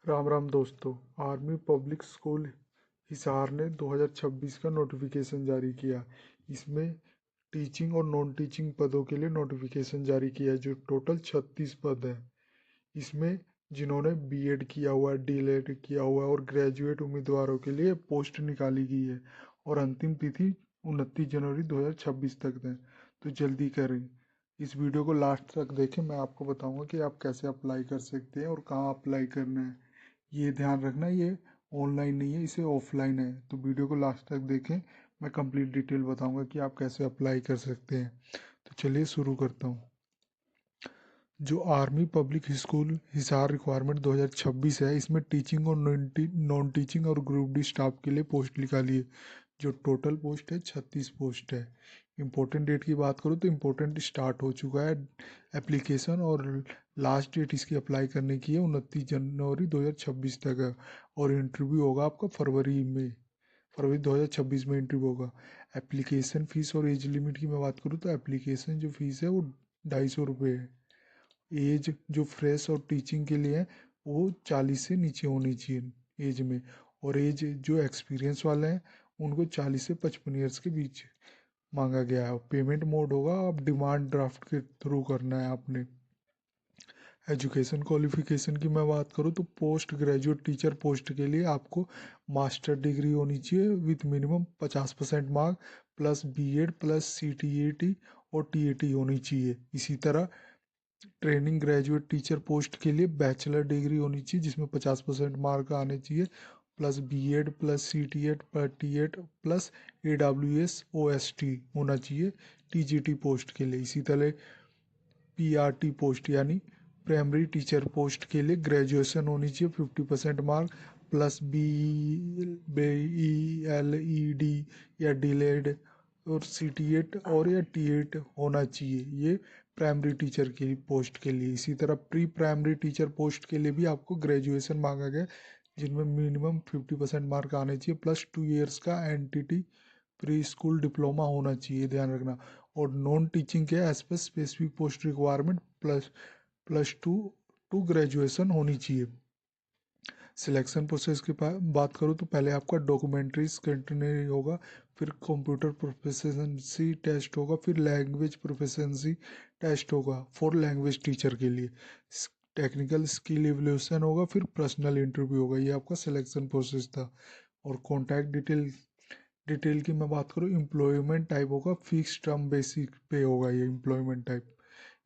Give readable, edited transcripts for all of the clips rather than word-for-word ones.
राम राम दोस्तों। Army public school Hisar ने 2026 का नोटिफिकेशन जारी किया। इसमें टीचिंग और नॉन टीचिंग पदों के लिए नोटिफिकेशन जारी किया है, जो टोटल 36 पद हैं। इसमें जिन्होंने बीएड किया हुआ है, डीएलएड किया हुआ है और ग्रेजुएट उम्मीदवारों के लिए पोस्ट निकाली गई है और अंतिम तिथि 29 जनवरी 2026 तक है। तो जल्दी करें, इस वीडियो को लास्ट तक देखें। मैं आपको बताऊंगा कि आप कैसे अप्लाई कर सकते हैं और कहाँ अप्लाई करना है। ये ध्यान रखना, ये ऑनलाइन नहीं है, इसे ऑफलाइन है। तो वीडियो को लास्ट तक देखें, मैं कंप्लीट डिटेल बताऊंगा कि आप कैसे अप्लाई कर सकते हैं। तो चलिए शुरू करता हूँ। जो army public school Hisar requirement 2026 है, इसमें टीचिंग और नॉन टीचिंग और ग्रुप डी स्टाफ के लिए पोस्ट निकाली है। जो टोटल पोस्ट है 36 पोस्ट है। इम्पोर्टेंट डेट की बात करूँ तो इम्पोर्टेंट स्टार्ट हो चुका है एप्लीकेशन, और लास्ट डेट इसकी अप्लाई करने की है 29 जनवरी 2026 तक है। और इंटरव्यू होगा आपका फरवरी 2026 में इंटरव्यू होगा। एप्लीकेशन फ़ीस और एज लिमिट की मैं बात करूँ तो एप्लीकेशन जो फ़ीस है वो 250 रुपये है। एज जो फ्रेश और टीचिंग के लिए है वो 40 से नीचे होनी चाहिए एज में। और एज जो एक्सपीरियंस वाले हैं उनको 40 से 55 ईयर्स के बीच मांगा गया है। पेमेंट मोड होगा, आप डिमांड ड्राफ्ट के थ्रू करना है आपने। एजुकेशन क्वालिफिकेशन की मैं बात करूँ तो पोस्ट ग्रेजुएट टीचर पोस्ट के लिए आपको मास्टर डिग्री होनी चाहिए with minimum 50% mark plus BEd plus CTET और टीएटी होनी चाहिए। इसी तरह ट्रेनिंग ग्रेजुएट टीचर पोस्ट के लिए बैचलर डिग्री होनी चाहिए जिसमें 50% मार्क आने चाहिए, plus BEd plus CTET plus TET plus AWS OST होना चाहिए टीजीटी पोस्ट के लिए। इसी तरह पीआरटी पोस्ट यानी प्राइमरी टीचर पोस्ट के लिए ग्रेजुएशन होनी चाहिए 50% मार्क प्लस BELED या डीलेड और सीटीएट और या टीएट होना चाहिए, ये प्राइमरी टीचर की पोस्ट के लिए। इसी तरह प्री प्राइमरी टीचर पोस्ट के लिए भी आपको ग्रेजुएशन मांगा गया जिनमें मिनिमम 50% मार्क आने चाहिए प्लस 2 इयर्स का एनटीटी प्री स्कूल डिप्लोमा होना चाहिए, ध्यान रखना। और नॉन टीचिंग के एज पर specific post requirement plus 2 to graduation होनी चाहिए। सिलेक्शन प्रोसेस की बात करूँ तो पहले आपका डॉक्यूमेंट्री स्क्रूटनी होगा, फिर कंप्यूटर प्रोफिशिएंसी टेस्ट होगा, फिर लैंग्वेज प्रोफिशिएंसी टेस्ट होगा फॉर लैंग्वेज टीचर के लिए, टेक्निकल स्किल इवल्यूशन होगा, फिर पर्सनल इंटरव्यू होगा। ये आपका सिलेक्शन प्रोसेस था। और कॉन्टैक्ट डिटेल की मैं बात करूँ, एम्प्लॉयमेंट टाइप होगा फिक्स टर्म बेसिक पे होगा ये एम्प्लॉयमेंट टाइप।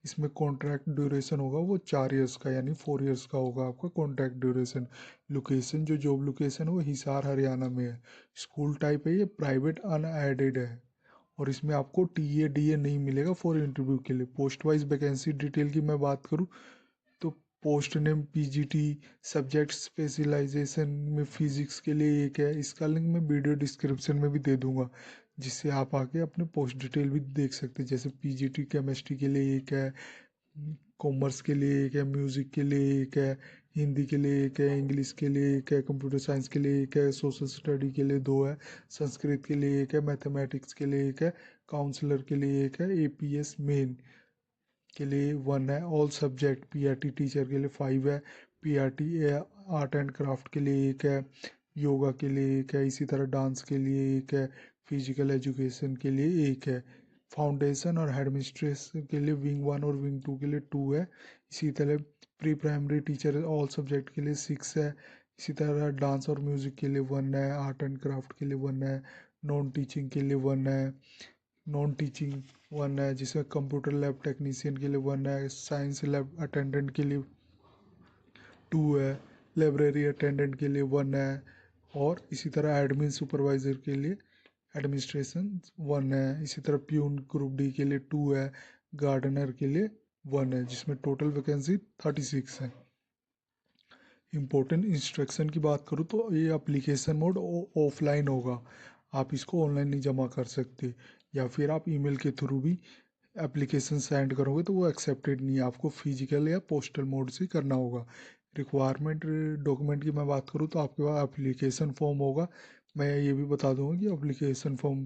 इसमें कॉन्ट्रैक्ट ड्यूरेशन होगा वो 4 इयर्स का यानी 4 इयर्स का होगा आपका कॉन्ट्रैक्ट ड्यूरेशन। लोकेशन जो जॉब लोकेशन है वो हिसार हरियाणा में है। स्कूल टाइप है ये प्राइवेट अनएडेड है। और इसमें आपको टीए डीए नहीं मिलेगा फॉर इंटरव्यू के लिए। पोस्ट वाइज वैकेंसी डिटेल की मैं बात करूँ तो post name PGT, subject specialisation में फिजिक्स के लिए एक है। इसका लिंक मैं वीडियो डिस्क्रिप्शन में भी दे दूंगा, जिससे आप आके अपने पोस्ट डिटेल भी देख सकते हैं। जैसे पीजीटी केमिस्ट्री के लिए एक है, कॉमर्स के लिए एक है, म्यूज़िक के लिए एक है, हिंदी के लिए एक है, इंग्लिश के लिए एक है, कंप्यूटर साइंस के लिए एक है, सोशल स्टडी के लिए 2 है, संस्कृत के लिए एक है, मैथमेटिक्स के लिए एक है, काउंसलर के लिए एक है, एपीएस मेन के लिए 1 है, ऑल सब्जेक्ट पीआरटी टीचर के लिए 5 है, पीआरटी आर्ट एंड क्राफ्ट के लिए एक है, योगा के लिए एक है, इसी तरह डांस के लिए एक है, फिजिकल एजुकेशन के लिए एक है, फाउंडेशन और एडमिनिस्ट्रेशन के लिए विंग 1 और विंग 2 के लिए 2 है। इसी तरह pre primary teacher all subject के लिए 6 है। इसी तरह डांस और म्यूज़िक के लिए 1 है, आर्ट एंड क्राफ्ट के लिए 1 है, नॉन टीचिंग के लिए 1 है, नॉन टीचिंग 1 है, जिसमें कंप्यूटर लैब टेक्नीशियन के लिए 1 है, साइंस लैब अटेंडेंट के लिए 2 है, लाइब्रेरी अटेंडेंट के लिए 1 है, और इसी तरह एडमिन सुपरवाइज़र के लिए एडमिनिस्ट्रेशन 1 है। इसी तरह प्यून ग्रुप डी के लिए 2 है, गार्डनर के लिए 1 है, जिसमें टोटल वैकेंसी 36 है। इम्पोर्टेंट इंस्ट्रक्शन की बात करूँ तो ये एप्लीकेशन मोड ऑफलाइन होगा, आप इसको ऑनलाइन नहीं जमा कर सकते, या फिर आप ईमेल के थ्रू भी एप्लीकेशन सेंड करोगे तो वो एक्सेप्टेड नहीं है, आपको फिजिकल या पोस्टल मोड से करना होगा। रिक्वायरमेंट डॉक्यूमेंट की मैं बात करूँ तो आपके पास एप्लीकेशन फॉर्म होगा। मैं ये भी बता दूंगा कि एप्लीकेशन फॉर्म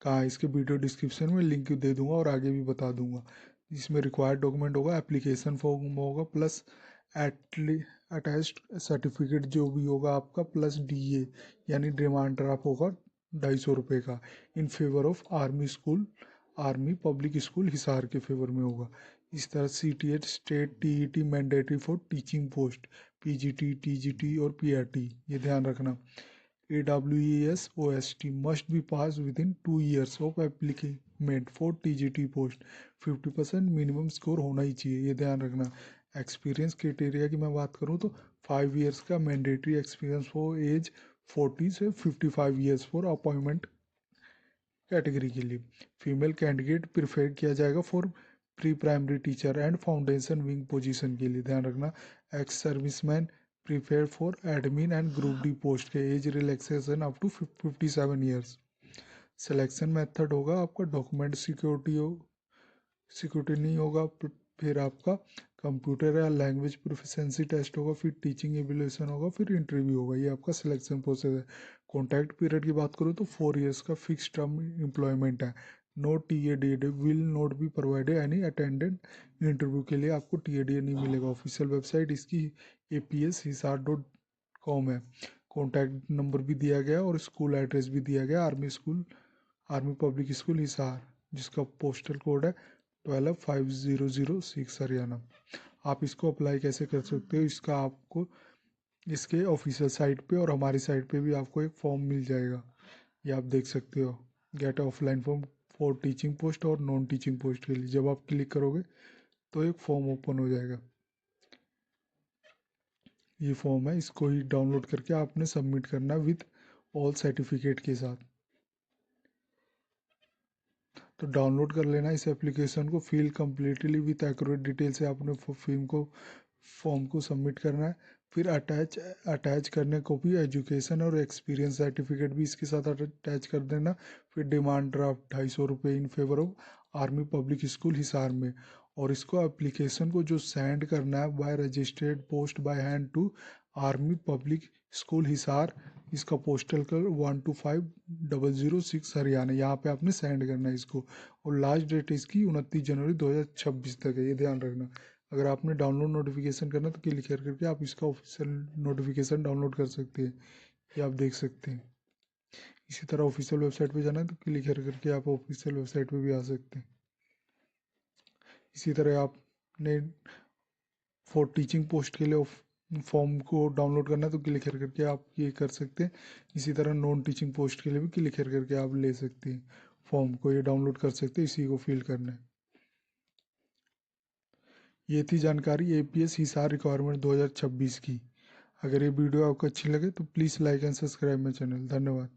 कहाँ है, इसके वीडियो डिस्क्रिप्शन में लिंक दे दूंगा और आगे भी बता दूंगा। इसमें रिक्वायर्ड डॉक्यूमेंट होगा, एप्लीकेशन फॉर्म होगा प्लस एटली अटैच्ड सर्टिफिकेट जो भी होगा आपका प्लस DA यानी डिमांड ड्राफ्ट होगा 250 रुपये का, इन favour of army school, army public school Hisar के फेवर में होगा। इस तरह CTET state TET mandatory for teaching post, PGT TGT और PRT, ये ध्यान रखना। AWES OST must be passed within 2 years of applicant for TGT post, 50% minimum score होना ही चाहिए, ये ध्यान रखना। एक्सपीरियंस क्राइटेरिया की मैं बात करूँ तो 5 ईयर्स का मैंडेटरी एक्सपीरियंस फॉर एज 40 से 55 ईयर्स फॉर अपॉइंटमेंट कैटेगरी के लिए। फीमेल कैंडिडेट प्रिफेयर किया जाएगा for pre primary teacher and foundation wing position के लिए, ध्यान रखना। Ex serviceman prefer for admin and group D post के age relaxation up to 57 years. Selection method होगा आपका डॉक्यूमेंट सिक्योरिटी नहीं होगा, फिर आपका कंप्यूटर या लैंग्वेज प्रोफिशिएंसी टेस्ट होगा, फिर टीचिंग एवेल्यूएशन होगा, फिर इंटरव्यू होगा, ये आपका सिलेक्शन प्रोसेस है। कॉन्टैक्ट पीरियड की बात करूँ तो 4 ईयर्स का फिक्स टर्म एम्प्लॉयमेंट है। No TADA will not be provided any attendant interview के लिए आपको TADA नहीं मिलेगा। ऑफिशियल वेबसाइट इसकी APS-hisar.com है। कॉन्टैक्ट नंबर भी दिया गया और स्कूल एड्रेस भी दिया गया, आर्मी पब्लिक स्कूल हिसार, जिसका पोस्टल कोड है 125006 हरियाणा। आप इसको अप्लाई कैसे कर सकते हो, इसका आपको इसके ऑफिशियल साइट पे और हमारी साइट पे भी आपको एक फॉर्म मिल जाएगा, ये आप देख सकते हो। Get offline form for teaching post और नॉन टीचिंग पोस्ट के लिए जब आप क्लिक करोगे तो एक फॉर्म ओपन हो जाएगा। ये फॉर्म है, इसको ही डाउनलोड करके आपने सबमिट करना विथ ऑल सर्टिफिकेट के साथ। तो डाउनलोड कर लेना इस एप्लीकेशन को, fill completely with accurate detail से आपने फॉर्म को सबमिट करना है। फिर अटैच करने को भी एजुकेशन और एक्सपीरियंस सर्टिफिकेट भी इसके साथ अटैच कर देना। फिर डिमांड ड्राफ्ट 250 रुपये in favour of army public school Hisar में, और इसको एप्लीकेशन को जो सेंड करना है by registered post by hand to army public school Hisar, इसका पोस्टल कोड 125006 हरियाणा, यहाँ पे आपने सेंड करना है इसको। और लास्ट डेट इसकी 29 जनवरी 2026 तक है, ये ध्यान रखना। अगर आपने डाउनलोड नोटिफिकेशन करना तो क्लिक करके आप इसका ऑफिशियल नोटिफिकेशन डाउनलोड कर सकते हैं, ये आप देख सकते हैं। इसी तरह ऑफिशियल वेबसाइट पे जाना है तो क्लिक करके आप ऑफिशियल वेबसाइट पे भी आ सकते हैं। इसी तरह आपने फॉर टीचिंग पोस्ट के लिए फॉर्म को डाउनलोड करना है तो क्लिक करके आप ये कर सकते हैं। इसी तरह नॉन टीचिंग पोस्ट के लिए भी क्लिक करके आप ले सकते हैं फॉर्म को, ये डाउनलोड कर सकते हैं, इसी को फिल करना है। ये थी जानकारी APS हिसार रिक्वायरमेंट 2026 की। अगर ये वीडियो आपको अच्छी लगे तो please like and subscribe my channel. धन्यवाद।